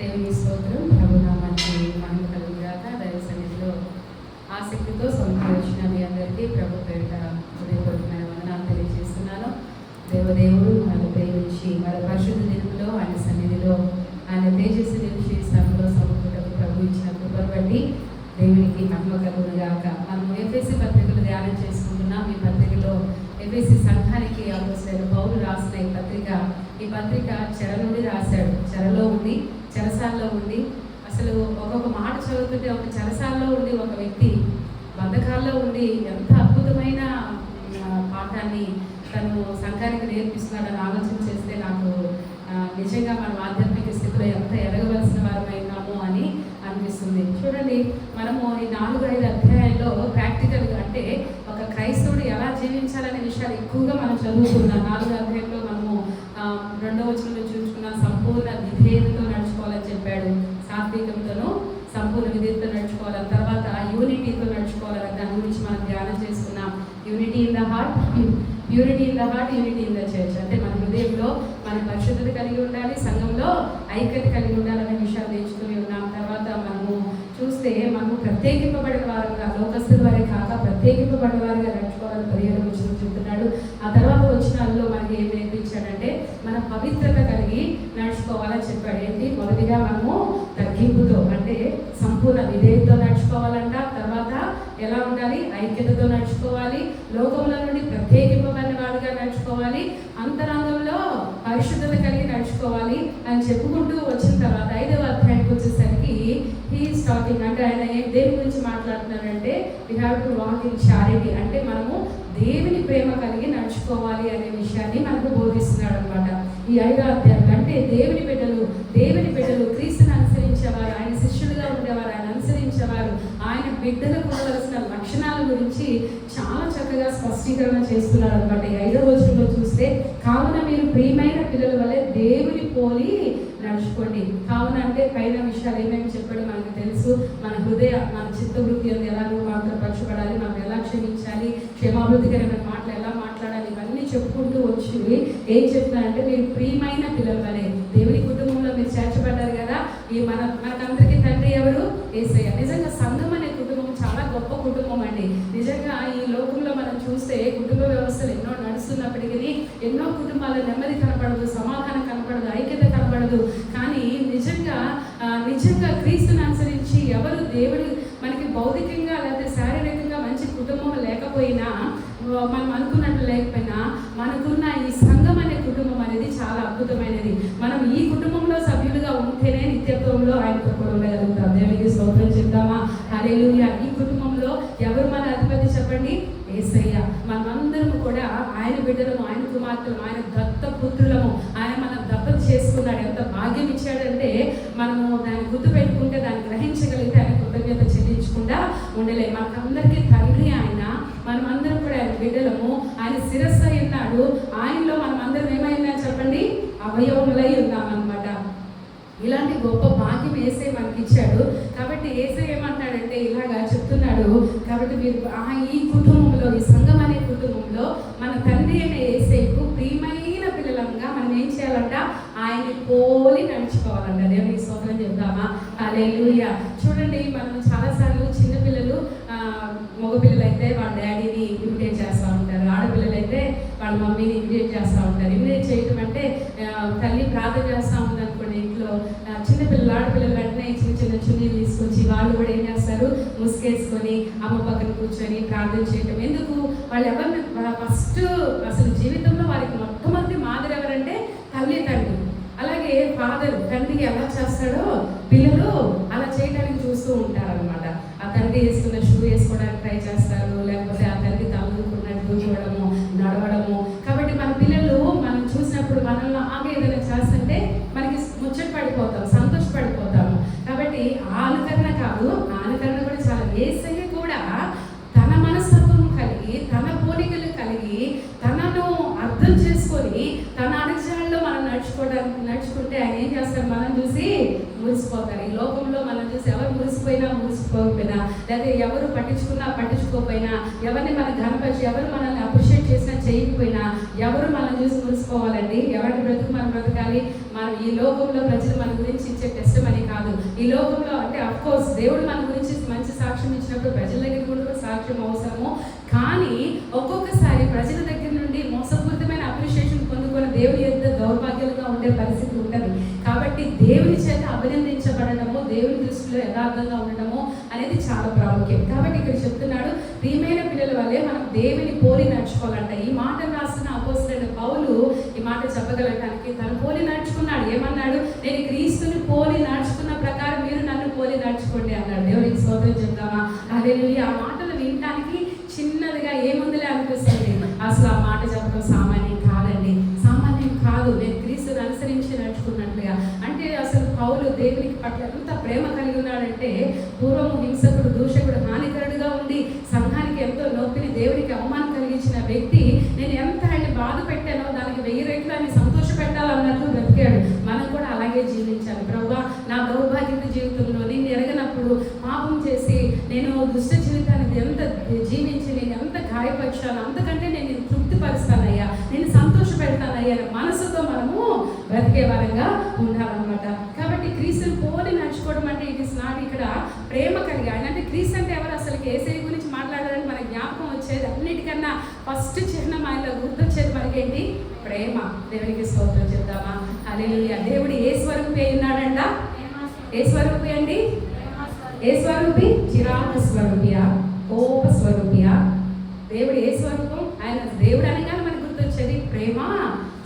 దేవుని స్తోత్రం. ప్రభు నామానికి మహిమ కలుగుగాక. దైవ సన్నిధిలో ఆసక్తితో సంప్రదించిన మీ అందరికీ ప్రభు పేరిట హృదయపూర్వకమైన వందనాలు తెలియజేస్తున్నాను. దేవదేవుడు మనల్ని ప్రేమించి మన పరిశుద్ధ దినంలో ఆయన సన్నిధిలో ఆయన తేజస్సు నిలిచి సభలో సమకూటకు ప్రభు ఇచ్చిన కృపను బట్టి దేవునికి మహిమ కలుగుగాక. మనం ఎఫెసీ పత్రికలు ధ్యానం చేసుకుంటున్నాం. ఈ పత్రికలో ఎఫెసీ సంఘానికి అపోస్తలుడైన పౌలు రాసిన ఈ పత్రిక చెర నుండి రాశాడు. చెరలో ఉండి, చెరసాల్లో ఉండి, అసలు ఒక్కొక్క మాట చదువుతుంటే ఒక చెరసాల్లో ఉండి ఒక వ్యక్తి బంధకాల్లో ఉండి ఎంత అద్భుతమైన పాఠాన్ని తను సంఘానికి నేర్పిస్తున్నాడని ఆలోచన చేస్తే నాకు నిజంగా మనం ఆధ్యాత్మిక స్థితిలో ఎంత ఎదగవలసిన వారమైనాము అని అనిపిస్తుంది. చూడండి, మనము ఈ 4-5 అధ్యాయాల్లో ప్రాక్టికల్గా అంటే ఒక క్రైస్తవుడు ఎలా జీవించాలనే విషయాలు ఎక్కువగా మనం చదువుకున్నాం. 4 అధ్యాయంలో మనము 2వ వచనంలో చూసుకున్న సంపూర్ణ విధేయతతో నడుచుకోవాలని చెప్పాడు. సాత్వికంతోనూ సంపూర్ణ విధేయతతో నడుచుకోవాలని, తర్వాత యూనిటీతో నడుచుకోవాలని దాని గురించి మనం ధ్యానం చేసుకున్నాం. Unity in the heart, purity in the heart, unity in the church. అంటే మన హృదయంలో మన పరిశుద్ధత కలిగి ఉండాలి, సంఘంలో ఐక్యత కలిగి ఉండాలనే విషయాలు నేర్చుకుని ఉన్నాం. తర్వాత మనము చూస్తే మనము ప్రత్యేకింపబడిన వారుగా, లోకస్తుల వారే కాక ప్రత్యేకింపబడిన వారిగా నడుచుకోవాలని 17వ వచనం చెప్తున్నాడు. ఆ తర్వాత వచనాల్లో మనకి ఏం నేర్పించాడంటే మన పవిత్రత కలిగి నడుచుకోవాలని చెప్పాడు. ఏంటి? మొదటిగా మనము తగ్గింపుతో అంటే సంపూర్ణ విధేయతతో నడుచుకోవాలంట. తర్వాత ఎలా ఉండాలి? ఐక్యతతో నడుచుకోవాలి, లోకంలో నుండి ప్రత్యేకింపబడిన వాడిగా నడుచుకోవాలి, అంతరంగంలో పరిశుద్ధత కలిగి నడుచుకోవాలి అని చెప్పుకుంటూ వచ్చిన తర్వాత 5వ అధ్యాయానికి వచ్చేసరికి హీ టాకింగ్ అంటే ఆయన దేని గురించి మాట్లాడుతున్నారంటే we have to walk in charity, అంటే మనము దేవుని ప్రేమ కలిగి నడుచుకోవాలి అనే విషయాన్ని మనకు బోధిస్తున్నాడు అనమాట. ఈ 5వ అధ్యాయం అంటే దేవుని బిడ్డలు క్రీస్తుని అనుసరించేవారు, ఆయన శిష్యులుగా ఉండేవారు, ఆయన అనుసరించేవారు, ఆయన బిడ్డలకు ఉండవలసిన లక్షణాల గురించి చాలా చక్కగా స్పష్టీకరణ చేస్తున్నారు అనమాట. ఈ 5వ వచనంలో చూస్తే, కావున మీరు ప్రియమైన పిల్లల వలె దేవుని పోలి నడుచుకోండి. కావున అంటే పైన విషయాలు ఏమేమి చెప్పాడు మనకు తెలుసు. మన మన చిత్తవృత్తి అని ఎలా మాత్రపరచబడాలి, మనం ఎలా క్షమించాలి, క్షేమాభివృద్ధికరమైన మాటలు ఎలా మాట్లాడాలి, ఇవన్నీ చెప్పుకుంటూ వచ్చి ఏం చెప్తున్నారంటే మీరు ప్రియమైన పిల్లల వలె దేవుని కుటుంబంలో మీరు చేర్చబడ్డారు కదా. ఈ మనకందరికీ తండ్రి ఎవరు? యేసయ్య. నిజంగా సంఘం అనే కుటుంబం చాలా గొప్ప కుటుంబం అండి. నిజంగా ఈ లోకంలో మనం చూస్తే కుటుంబ వ్యవస్థలు ఎన్నో నడుస్తున్నప్పటికీ ఎన్నో కుటుంబాల నెమ్మది కనపడదు, సమాధానం కనపడదు, ఐక్యత కనపడదు. కానీ నిజంగా క్రీస్తుని అనుసరించి ఎవరు దేవుడు మనకి భౌతికంగా లేకపోతే శారీరకంగా మంచి కుటుంబం లేకపోయినా, మనం అనుకున్నట్లు లేకపోయినా, మనకున్న ఈ సంఘం అనే కుటుంబం అనేది చాలా అద్భుతమైనది. మనం ఈ కుటుంబంలో సభ్యులుగా ఉంటేనే నిత్యత్వంలో ఆయనతో కూడా ఉండగలుగుతాం. దేవునికి స్తోత్రం చెప్తామా? హల్లెలూయా. ఈ కుటుంబంలో ఎవరు మన అధిపతి చెప్పండి? యేసయ్య. మనమందరం కూడా ఆయన బిడ్డలము, ఆయన కుమార్తెలము, ఆయన దత్తపుత్రులము. ఆయన మనం దత్తత చేసుకున్నాడు. ఎంత భాగ్యం ఇచ్చాడంటే మనము దాన్ని గుర్తు పెట్టుకుంటే, దాన్ని గ్రహించగలిగితే ఆయన కృతజ్ఞత చెల్లించకుండా ఉండలేము. మనకందరికీ తండ్రి ఆయన, మనమందరం కూడా ఆయన బిడ్డలము, ఆయన శిరస్సు అయి ఉన్నాడు. ఆయనలో మనం అందరం ఏమైనా చెప్పండి? అవయవములై ఉన్నామన్నమాట. ఇలాంటి గొప్ప భాగ్యం యేసే మనకి ఇచ్చాడు. కాబట్టి యేసే ఏమంటాడంటే ఇలాగా చెప్తున్నాడు. కాబట్టి మీరు ఈ కుటుంబంలో, ఈ సంఘం అనే కుటుంబంలో మన తండ్రి అయిన యేసేకు ప్రియమైన పిల్లలంగా మనం ఏం చేయాలంట? ఆయన్ని పోలి నడుచుకోవాలంట. దేవునికి స్తోత్రం చెప్తామా? హల్లెలూయా. చూడండి, మనం చాలాసార్లు చిన్నపిల్లలు, మగపిల్లలు అయితే వాళ్ళ డాడీని ఇమిటేట్ చేస్తూ ఉంటారు, ఆడపిల్లలైతే వాళ్ళ మమ్మీని ఇమిటేట్ చేస్తూ ఉంటారు. ఇమిటేట్ చేయటం అంటే తల్లి ప్రార్థన చేస్తూ ఉంది అనుకోండి ఇంట్లో, చిన్నపిల్లలు ఆడపిల్లలు వెంటనే చిన్న చున్నీలు తీసుకొచ్చి వాళ్ళు కూడా ఏం చేస్తారు? ముసుగేసుకొని అమ్మ పక్కన కూర్చొని ప్రార్థన చేయటం. ఎందుకు? వాళ్ళు ఎవరిని ఫస్ట్ అసలు జీవితంలో వారికి మొట్టమొదటి మాదిరి ఎవరంటే తల్లి, తండ్రి. అలాగే ఫాదర్ తండ్రికి ఎలా చేస్తాడో పిల్లలు అలా చేయడానికి చూస్తూ ఉంటారనమాట. ఆ తండ్రి వేసుకున్న షూ వేసుకోవడానికి ట్రై చేస్తారు, లేకపోతే ఆ తండ్రి తలదూకున్నట్టు చూడడము, నడవడము. కాబట్టి మన పిల్లలు మనం చూసినప్పుడు మనల్ని ఆగే ఏదైనా చేస్తుంటే మనకి ముచ్చట పడిపోతాం, సంతోషపడిపోతాము. కాబట్టి ఆ అనుకరణ కాదు, ఆ అనుకరణ కూడా చాలా. యేసయ్య కూడా తన మనస్తత్వం కలిగి, తన పోలికలు కలిగి, తనను అర్థం చేసుకొని తన అనుచరణలో మనం నడుచుకుంటే ఆయన ఏం చేస్తారు? మనం చూసి మురిసిపోతారు. ఈ లోకంలో మనం చూసి ఎవరు మురిసిపోకపోయినా, లేదా ఎవరు పట్టించుకోకపోయినా, ఎవరిని మనం ఘనపరిచి, ఎవరు మనల్ని అప్రిషియేట్ చేసినా చేయకపోయినా, ఎవరు మనం చూసి మురిసిపోవాలండి? ఎవరి బ్రతుకు మనం బ్రతకాలి? మనం ఈ లోకంలో ప్రజలు మన గురించి ఇచ్చే టెస్టిమనీ ఈ లోకంలో అంటే అఫ్కోర్స్ దేవుడు మన గురించి మంచి సాక్ష్యం ఇచ్చినప్పుడు ప్రజల దగ్గర కూడా సాక్ష్యం అవసరము. కానీ ఒక్కొక్కసారి ప్రజల దగ్గర నుండి మోసపూరితమైన అప్రిషియేషన్ పొందుకొని దేవుని యొక్క దౌర్భాగ్యాలుగా ఉండే పరిస్థితి ఉంటుంది. కాబట్టి దేవుని చేత అభినందించబడటము, దేవుని దృష్టిలో యథార్థంగా ఉండటము అనేది చాలా ప్రాముఖ్యం. కాబట్టి ఇక్కడ చెప్తున్నాడు, ప్రియమైన పిల్లల వల్లే మనం దేవుని పోలి నడుచుకోవాలంట. ఈ మాట రాసిన అపోస్తలుడైన పౌలు ఈ మాట చెప్పగలటానికి తను పోలి నడుచుకున్నాడు. ఏమన్నాడు? నేను క్రీస్తుని పోలి నడుచుకున్న ప్రకారం మీరు నన్ను పోలి నడుచుకోండి అన్నాడు. దేవునికి స్తోత్రం చెప్తామా? హల్లెలూయా. ఆ మాటలు వినటానికి చిన్నదిగా ఏముందిలే అనిపిస్తుంది. అసలు ఆ మాట చెప్పడం సామాన్యం కాదండి, సామాన్యం కాదు. నేను క్రీస్తుని అనుసరించి నడుచుకున్నట్లుగా అంటే అసలు పౌలు దేవునికి పట్ల ఎంత ప్రేమ కలిగి ఉన్నాడంటే, పూర్వము హింసకుడు, దూషకుడు, హానికరుడుగా ఉండి సంఘానికి ఎంతో నొప్పిని, దేవునికి అవమానం కలిగించిన వ్యక్తి, నేను ఎంత ఆయన్ని బాధ పెట్టానో దానికి 1000 రెట్లు ఆయన సంతోష పెట్టాలన్నట్లు బ్రతికాడు. మనం కూడా అలాగే జీవించాలి. ప్రభువా, నా దౌర్భాగ్యత జీవితంలో నేను ఎరగనప్పుడు పాపం చేసి నేను దుష్ట జీవితానికి ఎంత జీవించి నేను ఎంత గాయపరిచాను, అంతకంటే నేను తృప్తిపరుస్తానయ్యా, నేను సంతోష పెడతానయ్యా అనే మనసుతో మనము బ్రతికే వారంగా ఉండాలన్నమాట. కాబట్టి క్రీస్తుని పోలి నడుచుకోవడం అంటే ఇట్ ఇస్ నాట్ ఇక్కడ ప్రేమ కలిగి. ఆయన అంటే క్రీస్తు అంటే ఎవరు? అసలు యేసయ్య గురించి మాట్లాడాలని మన జ్ఞాపకం వచ్చేది అన్నిటికన్నా ఫస్ట్ చిహ్నం ఆయనలో గుర్తొచ్చేది మనకేంటి? ప్రేమ. దేవునికి స్తోత్రం చెప్తామా? హల్లెలూయా. దేవుడు ఏ స్వరూపి ఉన్నాడంట? ఏ స్వరూపి అండి? ఏ స్వరూపి? చిరాకు స్వరూపియా? కోప స్వరూపియా? దేవుడు ఏ స్వరూపం? ఆయన దేవుడు అనగానే మనకు గుర్తొచ్చేది ప్రేమ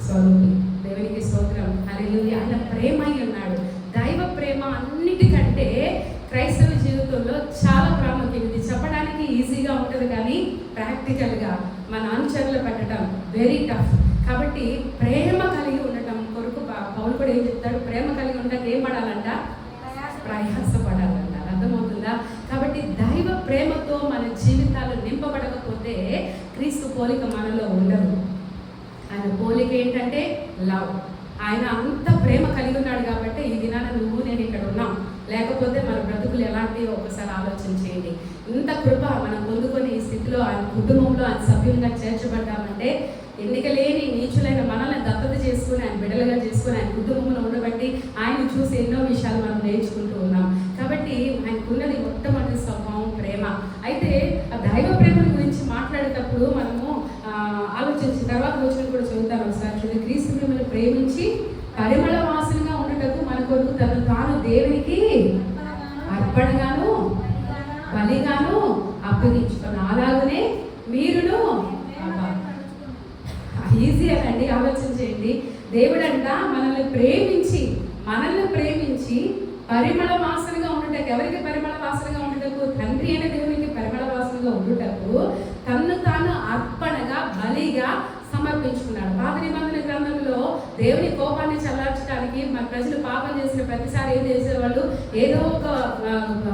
స్వరూపి. దేవునికి స్తోత్రం. హల్లెలూయా. ఆయన ప్రేమ అయి ఉన్నాడు. దైవ ప్రేమ అన్నిటికంటే క్రైస్తవ జీవితంలో చాలా ప్రాముఖ్యం. ఇది చెప్పడానికి ఈజీగా ఉంటుంది కానీ ప్రాక్టికల్గా మన అనుచరులు పెట్టడం వెరీ టఫ్. కాబట్టి ప్రేమ కలిగి ఉండటం కొరకు పౌలు కూడా ఏం చెప్తాడు? ప్రేమ కలిగి ఉండటం ఏం పడాలంట? ప్రయాసపడాలంట. అర్థమవుతుందా? కాబట్టి దైవ ప్రేమతో మన జీవితాలు నింపబడకపోతే క్రీస్తు పోలిక మనలో ఉండదు. ఆయన పోలిక ఏంటంటే లవ్. ఆయన అంత ప్రేమ కలిగి ఉన్నాడు కాబట్టి ఈ దినాన నువ్వు నేను ఇక్కడ ఉన్నాం. లేకపోతే మన బ్రతుకులు ఎలాంటివి ఒకసారి ఆలోచన చేయండి. ఇంత కృప మనం పొందుకొని ఈ స్థితిలో ఆయన కుటుంబంలో ఆయన సభ్యులుగా చేర్చబడ్డామంటే ఎన్నిక లేని నీచులైన మనల్ని దత్తత చేసుకుని ఆయన బిడ్డలుగా చేసుకుని ఆయన కుటుంబంలో ఉండబట్టి ఆయన చూసి ఎన్నో విషయాలు మనం నేర్చుకుంటూ ఉన్నాం. కాబట్టి ఆయనకున్నది మొట్టమొదటి స్వభావం ప్రేమ. అయితే ఆ దైవ ప్రేమ గురించి మాట్లాడేటప్పుడు మనము ఆలోచించిన తర్వాత వచ్చిన కూడా చదువుతాను ఒకసారి చూడండి. క్రీస్తు మిమ్మల్ని ప్రేమించి పరిమళ వాసనగా ఉండటకు మన కొరకు తను తాను దేవునికి అర్పణగాను బలిగాను అప్పగించుకుని అలాగనే మీరును. ఈజీ అనండి, ఆలోచన చేయండి. దేవుడంట మనల్ని ప్రేమించి పరిమళ వాసనగా ఉండుటకు. ఎవరికి పరిమళ వాసనగా ఉండుటకు? తండ్రి అయిన దేవునికి పరిమళ వాసనగా ఉండుటకు తన్ను తాను అర్పణగా బలిగా సమర్పించుకున్నాడు. పాత నిబంధన గ్రంథంలో దేవుని కోపాన్ని చల్లార్చడానికి మన ప్రజలు పాపం చేసిన ప్రతిసారి ఏం చేసేవాళ్ళు? ఏదో ఒక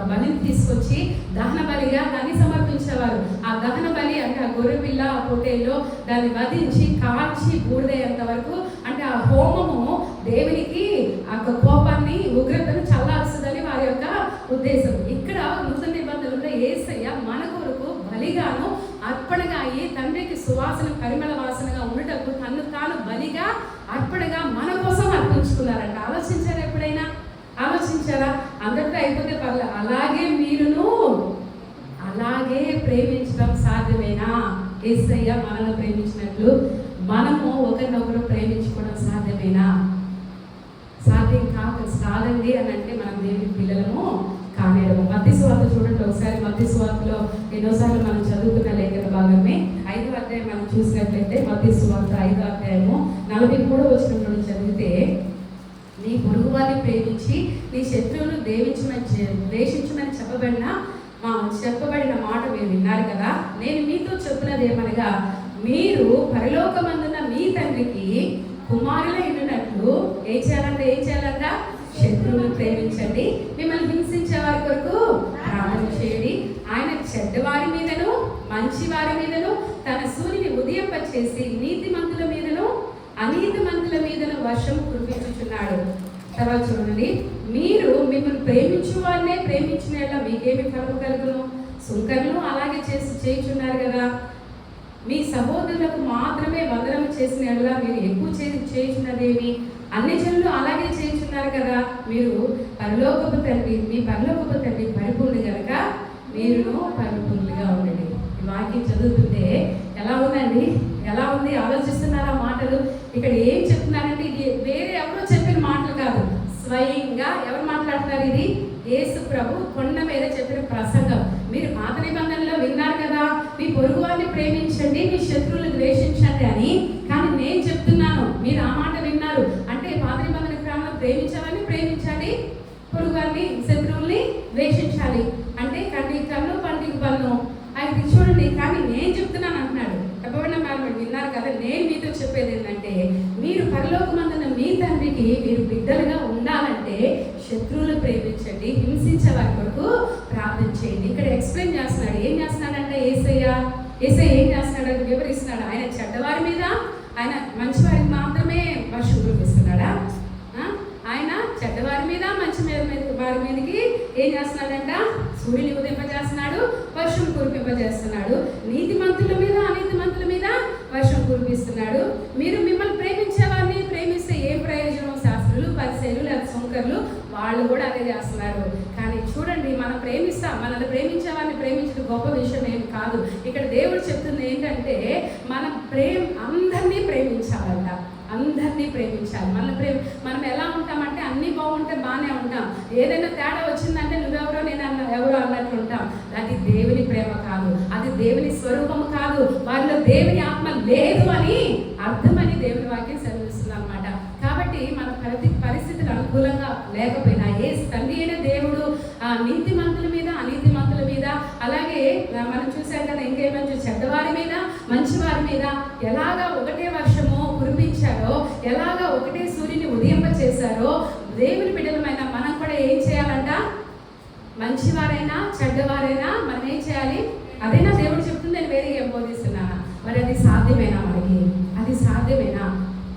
బలిని తీసుకొచ్చి దహన బలిగా దాన్ని సమర్పించేవారు. ఆ దహన బలి అంటే ఆ గొర్రె పిల్ల ఆ పొట్టేలో దాన్ని వధించి కాల్చి బూడిదయ్యేంత వరకు అంటే ఆ హోమము దేవునికి ఆ కోపాన్ని ఉగ్రతను చల్లారుస్తుందని వారి యొక్క ఉద్దేశం. ఇక్కడ నూతన నిబంధనలో యేసయ్య మన కొరకు బలిగాను అర్పణగా అయ్యి తండ్రికి సువాసన పరిమళ వాసనగా ఉండటకు తను తాను బలిగా అర్పణగా మన కోసం అర్పించుకున్నారంట. ఆలోచించారా? ఎప్పుడైనా ఆలోచించారా? అందరితో అయిపోతే పర్లే, అలాగే మీరును అలాగే ప్రేమించడం సాధ్యమేనా? యేసయ్య మనల్ని ప్రేమించినట్లు మనము ఒకరినొకరు ప్రేమించుకోవడం సాధ్యమేనా? సాధ్యం కాదండి అని అంటే మనం దేవుని పిల్లలము కానేరము. మత్తయి సువార్త చూడండి ఒకసారి. మత్తయి సువార్తలో ఎన్నోసార్లు మనం చదువుకున్న లేఖన భాగమే 5వ అధ్యాయం మనం చూసినట్లయితే మత్తయి సువార్త 5వ అధ్యాయము 43వ వచనం చదివితే, నీ పొరుగువారిని ప్రేమించి నీ శత్రువును ద్వేషించమని చెప్పబడిన మాట మీరు విన్నారు కదా. నేను మీతో చెప్పినది ఏమనగా, మీరు పరలోకమందున్న మీ తండ్రికి కుమారులైనట్లు ఏం చేయాలంట? శత్రువును ప్రేమించండి, మిమ్మల్ని హింసించే వారి కొరకు ప్రార్థన చేయండి. ఆయన చెడ్డవారి మీదను మంచి వారి మీదను తన సూర్యుని ఉదయింపచేసి నీతిమంతుల మీదను అనీతిమంతుల మీదను వర్షం కురిపించుచున్నాడు. తర్వాత చూడండి, మీరు మిమ్మల్ని ప్రేమించు వారినే ప్రేమించిన మీకేమి ఫలము కలుగును? సుంకరులు అలాగే చేయుచున్నారు కదా. మీ సహోదరులకు మాత్రమే వందనం చేసిన మీరు ఎక్కువ చేయుచున్నదేమి? అన్ని జనులు అలాగే చేయించున్నారు కదా, మీరు పరలోకపు తండ్రి, మీ పరలోకపు తండ్రి పరిపూర్ణుడు కనుక మీరును పరిపూర్ణులుగా ఉండండి. ఈ వాక్యం చదువుతుంటే ఎలా ఉందండి? ఎలా ఉంది? ఆలోచిస్తున్నారా మాటలు? ఇక్కడ ఏం చెప్తున్నారంటే ఇది వేరే ఎవరో చెప్పిన మాటలు కాదు, స్వయంగా ఎవరు మాట్లాడుతున్నారు? ఇది యేసు ప్రభు కొండ మీద చెప్పిన ప్రసంగం. మీరు పాత నిబంధనలో విన్నారు కదా, మీ పొరుగు వారిని ప్రేమించండి, మీ శత్రువులు ద్వేషించండి అని. కానీ నేను చెప్తున్నాను, మీరు ఆ మాట విన్నారు అంటే పాత నిబంధన క్రమంలో ప్రేమించాలని ప్రేమించాలి, పొరుగు వారిని శత్రువుల్ని ద్వేషించాలి అంటే కంటికి కన్ను పంటికి పన్ను. అది చూడండి. కానీ నేను చెప్తున్నాను అంటున్నాడు. చెప్పబడిన మీరు విన్నారు కదా, నేను మీతో చెప్పేది ఏంటంటే, మీరు పరలోకమందున్న మీ తండ్రికి మీరు బిడ్డలుగా ఉండాలంటే శత్రువులు ప్రేమించండి, హింసించే వారి కొరకు ప్రార్థన చేయండి. ఇక్కడ ఎక్స్ప్లెయిన్ చేస్తున్నాడు. ఏం చేస్తున్నాడంటే యేసయ్య ఏం చేస్తున్నాడు వివరిస్తున్నాడు. ఆయన చెడ్డవారి మీద, ఆయన మంచివారికి మాత్రమే వర్షం కురిపిస్తున్నాడా? ఆయన చెడ్డవారి మీద మంచి వారి మీదకి ఏం చేస్తున్నాడంట? సూర్యుని ఉదయింపజేస్తున్నాడు, వర్షం కురిపింపజేస్తున్నాడు. నీతిమంతుల మీద అనీతిమంతుల మీద వర్షం కురిపిస్తున్నాడు. మీరు మిమ్మల్ని ప్రేమించే వారిని ప్రేమిస్తే ఏం ప్రయోజనం? శాస్త్రులు, పరిసయ్యులు లేదా సుంకర్లు వాళ్ళు కూడా అదే చేస్తున్నారు. కానీ చూడండి, మనం ప్రేమిస్తాం, మనల్ని ప్రేమించే వారిని ప్రేమించడం గొప్ప విషయం ఏం కాదు. ఇక్కడ దేవుడు చెప్తుంది ఏంటంటే, మనం అందరినీ ప్రేమించాలంట, అందరినీ ప్రేమించాలి. మనం ఎలా ఉంటామంటే అన్నీ బాగుంటే బాగానే ఉంటాం, ఏదైనా తేడా వచ్చిందంటే నువ్వెవరో నేను ఎవరో అన్నట్లు ఉంటాం. అది దేవుని ప్రేమ కాదు, అది దేవుని స్వరూపం కాదు, వారిలో దేవుని ఆత్మ లేదు అని అర్థమని దేవుని వాక్యం సెలవిస్తుంది అన్నమాట. కాబట్టి మన పరిస్థితులు అనుకూలంగా లేకపోయినా ఏ తండ్రి అయిన దేవుడు నీతిమంతుల మీద అనీతిమంతుల మీద, అలాగే మనం చూసాం కదా ఇంకేమని, చెడ్డవారి మీద మంచివారి మీద ఎలాగా ఒకటే వర్షము కురిపించారో, ఎలాగా ఒకటే సూర్యుని ఉదయింప చేశారో, దేవుని బిడ్డలమైన మనం కూడా ఏం చేయాలంట? మంచివారైనా చెడ్డవారైనా మనం ఏం చేయాలి? అదేనా దేవుడు చెప్తుంది, నేను వేరే ఏం బోధిస్తున్నానా? మరి అది సాధ్యమేనా? మనకి అది సాధ్యమేనా?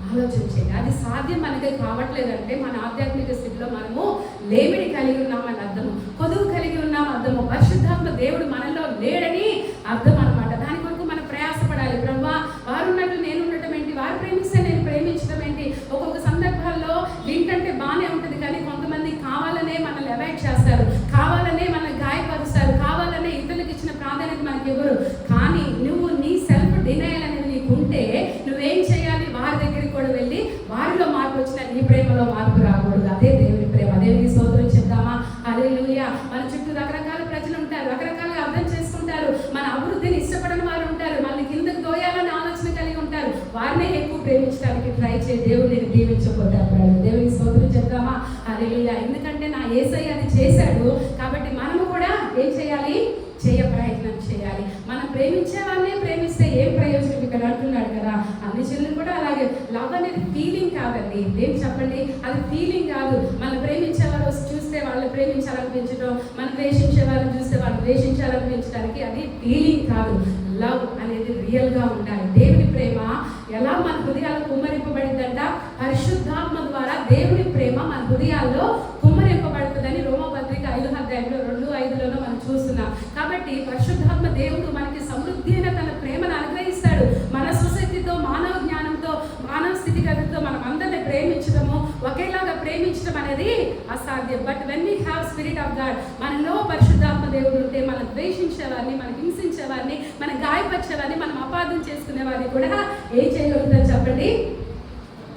ఆలోచించండి. అది సాధ్యం మనకి కావట్లేదంటే మన ఆధ్యాత్మిక స్థితిలో మనము లేమిడి కలిగి ఉన్నామని అర్థము, కొదువు కలిగి ఉన్నాం అర్థము, పరిశుద్ధాత్మ దేవుడు మనలో లేడని అర్థం అనమాట. దాని కొరకు మనం ప్రయాసపడాలి. బ్రహ్మ వారు ఉన్నట్టు నేను ఉండటం ఏంటి, వారు ప్రేమిస్తే నేను ప్రేమించడం ఏంటి? ఒక్కొక్క సందర్భాల్లో వింటంటే బాగానే ఉంటుంది, కానీ కొంతమంది కావాలనే మనల్ని అవాయిడ్ చేస్తారు, కావాలనే మనల్ని గాయపరుస్తారు, కావాలనే ఇతరులకు ఇచ్చిన ప్రాధాన్యత మనకి ఇవ్వరు. కానీ నువ్వు నీ సెల్ఫ్ డినయల్ అనేది నీకు ఉంటే నువ్వేం చేయాలి? వారి దగ్గరికి కూడా వెళ్ళి వారిలో మార్పు వచ్చిన నీ ప్రేమలో మార్పు రాకూడదు. అదే దేవుని ప్రేమ. దేవునికి స్తోత్రం చెప్తామా? హల్లెలూయా. మన చుట్టూ రకరకాల ప్రజలు ఉంటారు, రకరకాలుగా అర్థం చేసుకుంటారు, మన అభివృద్ధిని ఇష్టపడని వారు ఉంటారు, మనల్ని కిందకు దోయాలని ఆలోచన కలిగి ఉంటారు. వారినే ఎక్కువ ప్రేమించడానికి ట్రై చేయి, దేవుడు నేను దీవించబోతాడు. దేవునికి స్తోత్రం చెప్తామా? హల్లెలూయా. ఎందుకంటే నా యేసయ్య అది చేశాడు కాబట్టి మనము కూడా ఏం చేయాలి? ప్రయత్నం చేయాలి. మనం ప్రేమించే వాళ్ళనే ప్రేమిస్తే ఏం ప్రయోజనం? ఇక్కడ అంటున్నాడు కదా, అన్ని చెల్లు కూడా అలాగే. లవ్ అనేది ఫీలింగ్ కాదండి. ఏం చెప్పండి, అది ఫీలింగ్ కాదు. మనం ప్రేమించే వాళ్ళు చూస్తే వాళ్ళు ప్రేమించాలనిపించడం, మనం ద్వేషించే వాళ్ళని చూస్తే వాళ్ళు ద్వేషించాలనిపించడానికి అది ఫీలింగ్ కాదు. లవ్ అనేది రియల్గా ఉండాలి. దేవుని ప్రేమ ఎలా మన హృదయాల్లో కుమ్మరింపబడిందంట? పరిశుద్ధాత్మ ద్వారా దేవుని ప్రేమ మన హృదయాల్లో కుమ్మరింపబడుతుందని రోమపత్రిక 5:2-5 మనం చూస్తున్నాం. కాబట్టి పరిశుద్ధాత్మ దేవుడు మనకి సమృద్ధి అయిన తన ప్రేమను అనుగ్రహిస్తాడు. మన సుశక్తితో, మానవ జ్ఞానంతో, మానవ స్థితిగతితో మనం అందరిని ప్రేమించడము, ఒకేలాగా ప్రేమించడం అనేది అసాధ్యం. But when we have spirit of God, మనలో పరిశుద్ధాత్మ దేవుడు ఉంటే మనం ద్వేషించేవారిని, మనం హింసించేవారిని, మనం గాయపరిచేవారిని, మనం అపార్థం చేసుకునే వారిని కూడా ఏం చేయగలుగుతాం చెప్పండి?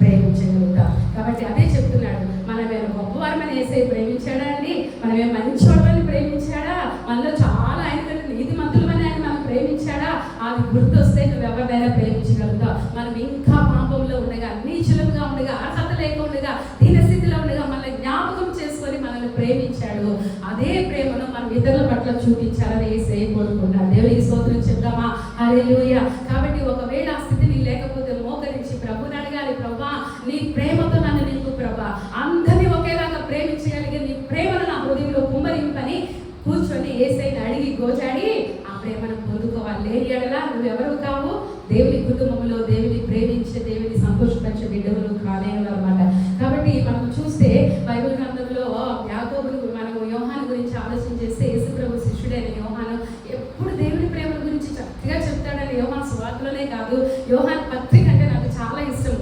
ప్రేమించగలుగుతాం. కాబట్టి అదే చెప్తున్నాడు, మనమేమో గొప్పవారమని యేసయ్య ప్రేమించాడా అండి? మనమేమో మంచివాళ్ళని ప్రేమించాడా? మనలో చాలా ఆయన కంటే నీతిమంతులమని ఆయన మనం ప్రేమించాడా? అది గుర్తొస్తే నువ్వు ఎవరినైనా ప్రేమించగలుగుతావు. మనం ఇంకా పాపంలో ఉండగా, నీచులుగా ఉండగా, అర్హత లేకుండా, దీనస్థితిలో ఉండగా మనల్ని జ్ఞాపకం చేసుకొని మనల్ని ప్రేమించాడు. అదే ప్రేమను మనం ఇతరుల పట్ల చూపించాలని యేసయ్య కోరుకుంటాడు. దేవునికి స్తోత్రం చెప్తామా? హల్లెలూయా. కాబట్టి ఒకవేళ ఆ స్థితి నీ లేకపోతే మోకరించి ప్రభుని అడగాలి, ప్రభా నీ ప్రేమతో నన్ను నింపు ప్రభా, అందరినీ ఒకేలాగా ప్రేమించగలిగే నీ ప్రేమను నా హృదయంలో కుమ్మరింపని కూర్చొని యేసయ్యని అడిగి గోచాడి ఆ ప్రేమను పొందుకోవాలి. లేని ఎడలా నువ్వెవరు కావు? దేవుని కుటుంబంలో దేవుని ప్రేమించే, దేవుని సంతోషపరిచే బిడ్డలు కాలేను అన్నమాట. కాబట్టి మనం చూస్తే బైబిల్ గ్రంథంలో యాకోబును, మనం యోహాను గురించి ఆలోచన చేస్తే, యేసు ప్రభు శిష్యుడైన యోహాను ఎప్పుడు దేవుని ప్రేమ గురించి చక్కగా చెప్తాడని యోహాను సువార్తలోనే కాదు, యోహాను పత్రిక అంటే నాకు చాలా ఇష్టం.